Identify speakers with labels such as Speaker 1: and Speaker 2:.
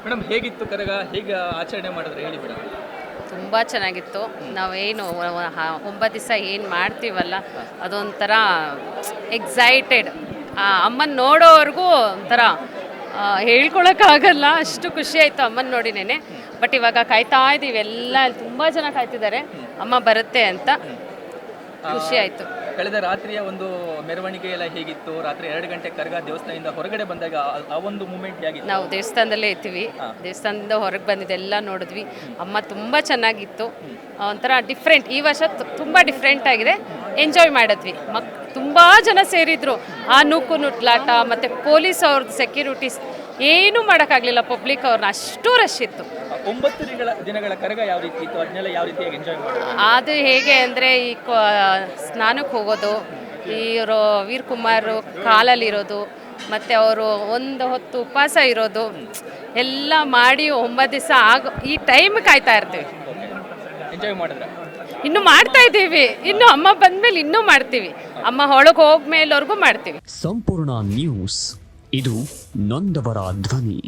Speaker 1: Madam ಹೇಗಿತ್ತು ಕರಗ, ಹೇಗೆ ಆಚರಣೆ ಮಾಡಿದ್ರೆ ಹೇಳಿ ಮೇಡಮ್.
Speaker 2: ತುಂಬ ಚೆನ್ನಾಗಿತ್ತು. ನಾವೇನು 9 ದಿವಸ ಏನು ಮಾಡ್ತೀವಲ್ಲ ಅದೊಂಥರ ಎಕ್ಸೈಟೆಡ್. ಅಮ್ಮನ ನೋಡೋವರೆಗೂ ಒಂಥರ ಹೇಳ್ಕೊಳಕ್ಕಾಗಲ್ಲ, ಅಷ್ಟು ಖುಷಿ ಆಯಿತು ಅಮ್ಮನ ನೋಡಿನೇನೆ. ಬಟ್ ಇವಾಗ ಕಾಯ್ತಾ ಇದ್ದೀವಿ, ಎಲ್ಲ ತುಂಬ ಜನ ಕಾಯ್ತಿದ್ದಾರೆ ಅಮ್ಮ ಬರುತ್ತೆ ಅಂತ. ಖುಷಿ ಆಯಿತು.
Speaker 1: ಕಳೆದ ರಾತ್ರಿಯ ಒಂದು ಮೆರವಣಿಗೆ ಎಲ್ಲ ಹೇಗಿತ್ತು? ರಾತ್ರಿ 2 ಗಂಟೆ ಕರಗ ದೇವಸ್ಥಾನದಿಂದ ಹೊರಗಡೆ ಬಂದಾಗ ಆ ಒಂದು ಮೂಮೆಂಟ್ ಹೇಗಿತ್ತು?
Speaker 2: ನಾವು ದೇವಸ್ಥಾನದಲ್ಲೇ ಇರ್ತೀವಿ, ದೇವಸ್ಥಾನದಿಂದ ಹೊರಗೆ ಬಂದಿದ್ದೆಲ್ಲ ನೋಡಿದ್ವಿ. ಅಮ್ಮ ತುಂಬ ಚೆನ್ನಾಗಿತ್ತು, ಒಂಥರ ಡಿಫ್ರೆಂಟ್. ಈ ವರ್ಷ ತುಂಬ ಡಿಫ್ರೆಂಟ್ ಆಗಿದೆ, ಎಂಜಾಯ್ ಮಾಡಿದ್ವಿ. ತುಂಬ ಜನ ಸೇರಿದ್ರು. ಆ ನೂಕು ನುಟ್ಲಾಟ ಮತ್ತು ಪೊಲೀಸ್ ಅವ್ರದ್ದು ಸೆಕ್ಯೂರಿಟೀಸ್ ಏನೂ ಮಾಡೋಕ್ಕಾಗಲಿಲ್ಲ ಪಬ್ಲಿಕ್ ಅವ್ರನ್ನ, ಅಷ್ಟು ರಶ್ ಇತ್ತು.
Speaker 1: 9 ದಿನಗಳ ಕರಗ ಯಾವ ರೀತಿ ಇತ್ತು, ಅದನ್ನೆಲ್ಲ ಯಾವ ರೀತಿಯಾಗಿ ಎಂಜಾಯ್ ಮಾಡಿದ್ರು?
Speaker 2: ಅದು ಹೇಗೆ ಅಂದರೆ ಈ ಸ್ನಾನಕ್ಕೆ ಹೋಗೋದು, ಇವರು ವೀರ್ ಕುಮಾರ್ ಕಾಲಲ್ಲಿರೋದು, ಮತ್ತು ಅವರು ಒಂದು ಹೊತ್ತು ಉಪವಾಸ ಇರೋದು ಎಲ್ಲ ಮಾಡಿ 9 ದಿವಸ ಈ ಟೈಮ್ ಕಾಯ್ತಾ ಇರ್ತೀವಿ.
Speaker 1: ಎಂಜಾಯ್ ಮಾಡಿದ್ರೆ
Speaker 2: ಇನ್ನೂ ಮಾಡ್ತಾ ಇದ್ದೀವಿ, ಇನ್ನು ಅಮ್ಮ ಬಂದ್ಮೇಲೆ ಇನ್ನೂ ಮಾಡ್ತೀವಿ, ಅಮ್ಮ ಒಳಗೆ ಹೋಗ್ಮೇಲವರೆಗೂ ಮಾಡ್ತೀವಿ.
Speaker 3: ಸಂಪೂರ್ಣ ನ್ಯೂಸ್, ಇದು ನೊಂದವರ ಧ್ವನಿ.